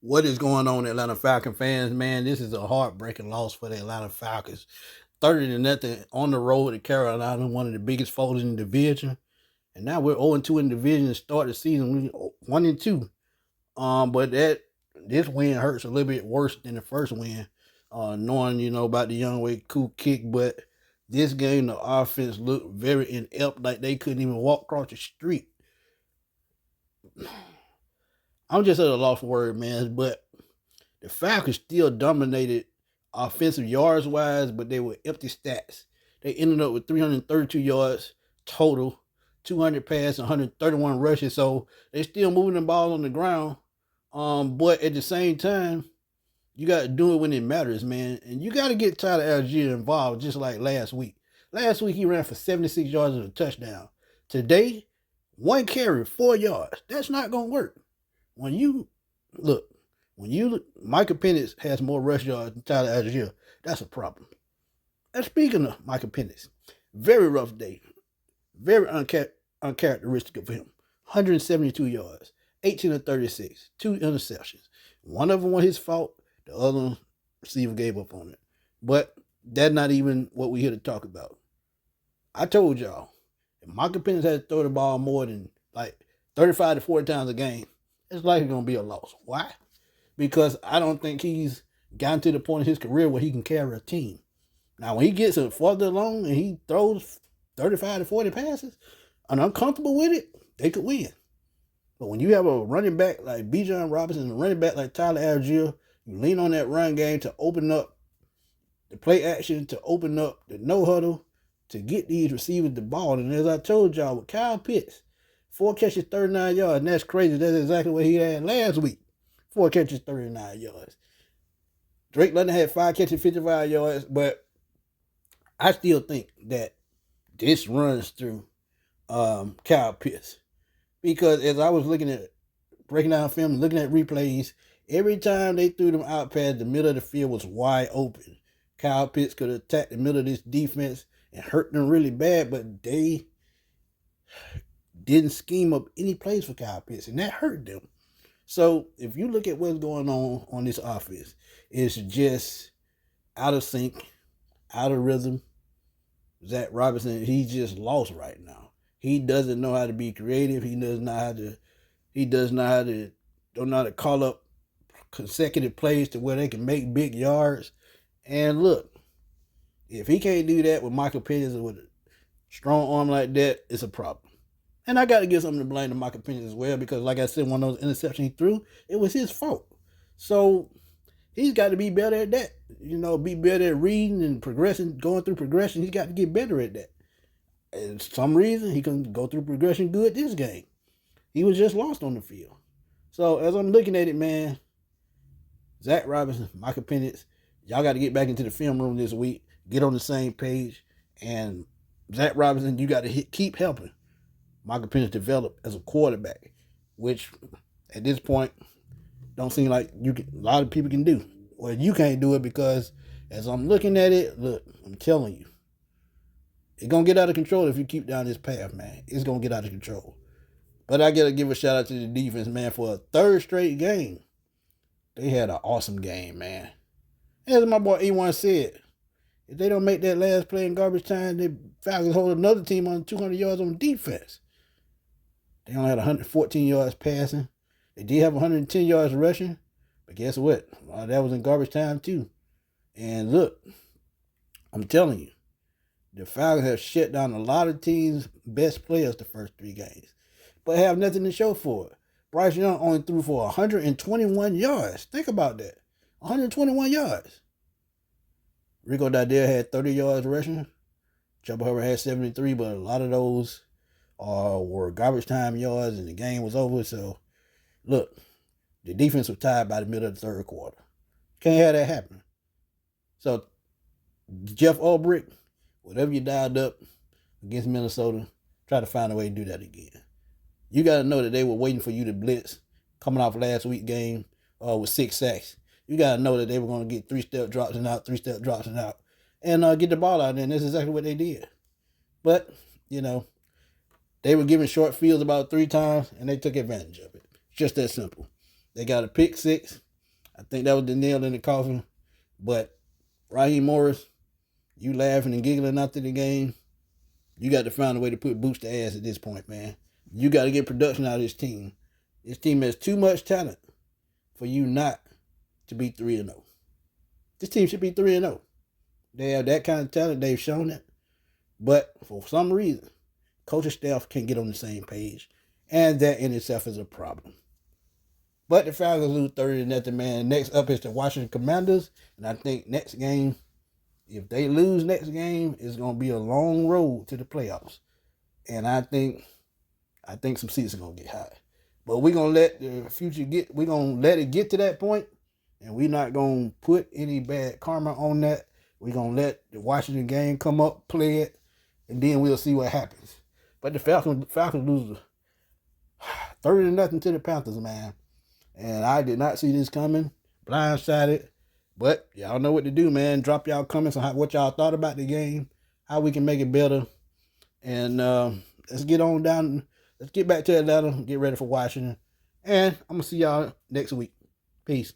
What is going on, Atlanta Falcon fans? Man, this is a heartbreaking loss for the Atlanta Falcons. 30-0 on the road to Carolina, one of the biggest foes in the division. And now we're 0-2 in the division to start the season. We 1-2. But this win hurts a little bit worse than the first win. Knowing, about the young way cool kick, but this game the offense looked very inept, like they couldn't even walk across the street. I'm just at a loss for word, man. But the Falcons still dominated offensive yards wise, but they were empty stats. They ended up with 332 yards total, 200 passes, 131 rushes. So they still moving the ball on the ground. But at the same time, you got to do it when it matters, man. And you got to get Tyler Algier involved, just like last week. Last week he ran for 76 yards and a touchdown. Today, one carry, 4 yards. That's not gonna work. When you look, Michael Penix has more rush yards than Tyler Algier. That's a problem. And speaking of Michael Penix, very rough day, very uncharacteristic of him. 172 yards, 18 of 36, 2 interceptions. One of them was his fault. The other receiver gave up on it. But that's not even what we're here to talk about. I told y'all, if Michael Penix had to throw the ball more than like 35 to 40 times a game, it's likely going to be a loss. Why? Because I don't think he's gotten to the point in his career where he can carry a team. Now, when he gets it further along and he throws 35 to 40 passes and I'm comfortable with it, they could win. But when you have a running back like Bijan Robinson and a running back like Tyler Algier, you lean on that run game to open up the play action, to open up the no huddle, to get these receivers the ball. And as I told y'all, with Kyle Pitts, 4 catches, 39 yards, and that's crazy. That's exactly what he had last week. 4 catches, 39 yards. Drake London had 5 catches, 55 yards, but I still think that this runs through Kyle Pitts. Because as I was breaking down film, looking at replays, every time they threw them out past the middle of the field was wide open. Kyle Pitts could attack the middle of this defense and hurt them really bad, but they didn't scheme up any plays for Kyle Pitts, and that hurt them. So if you look at what's going on this offense, it's just out of sync, out of rhythm. Zach Robinson, he's just lost right now. He doesn't know how to be creative. He does not know how to call up consecutive plays to where they can make big yards. And look, if he can't do that with Michael Penix with a strong arm like that, it's a problem. And I got to give something to blame to Michael Penix as well, because like I said, one of those interceptions he threw, it was his fault. So he's got to be better at that. Be better at reading and progressing, going through progression. He's got to get better at that. And for some reason, he can go through progression good this game. He was just lost on the field. So as I'm looking at it, man, Zach Robinson, Michael Penix, y'all got to get back into the film room this week, get on the same page, and Zach Robinson, you got to keep helping Michael Penix develop as a quarterback, which at this point don't seem like a lot of people can do. Well, you can't do it because as I'm looking at it, look, I'm telling you, it's going to get out of control if you keep down this path, man. It's going to get out of control. But I got to give a shout out to the defense, man, for a third straight game. They had an awesome game, man. As my boy E1 said, if they don't make that last play in garbage time, the Falcons hold another team on 200 yards on defense. They only had 114 yards passing. They did have 110 yards rushing. But guess what? That was in garbage time too. And look, I'm telling you, the Falcons have shut down a lot of teams' best players the first 3 games, but have nothing to show for it. Bryce Young only threw for 121 yards. Think about that. 121 yards. Rico Dardelle had 30 yards rushing. Chuba Hubbard had 73, but a lot of those were garbage time yards and the game was over. So, look, the defense was tied by the middle of the third quarter. Can't have that happen. So, Jeff Ulbrich, whatever you dialed up against Minnesota, try to find a way to do that again. You got to know that they were waiting for you to blitz coming off last week's game with 6 sacks. You got to know that they were going to get 3-step drops and out, 3-step drops and out, and get the ball out there, and that's exactly what they did. But, they were given short fields about 3 times, and they took advantage of it. It's just that simple. They got a pick 6 I think that was the nail in the coffin. But Raheem Morris, you laughing and giggling after the game. You got to find a way to put boots to ass at this point, man. You got to get production out of this team. This team has too much talent for you not to be 3-0. This team should be 3-0. They have that kind of talent. They've shown it. But for some reason, coaching staff can't get on the same page. And that in itself is a problem. But the Falcons lose 30-0, man. Next up is the Washington Commanders. And I think next game, if they lose next game, it's going to be a long road to the playoffs. And I think some seats are going to get high. But we're going to let the future we're going to let it get to that point. And we're not going to put any bad karma on that. We're going to let the Washington game come up, play it, and then we'll see what happens. But the Falcons lose 30-0 to the Panthers, man. And I did not see this coming. Blindsided. But y'all know what to do, man. Drop y'all comments on what y'all thought about the game, how we can make it better. And let's get on down. Let's get back to Atlanta, get ready for Washington. And I'm going to see y'all next week. Peace.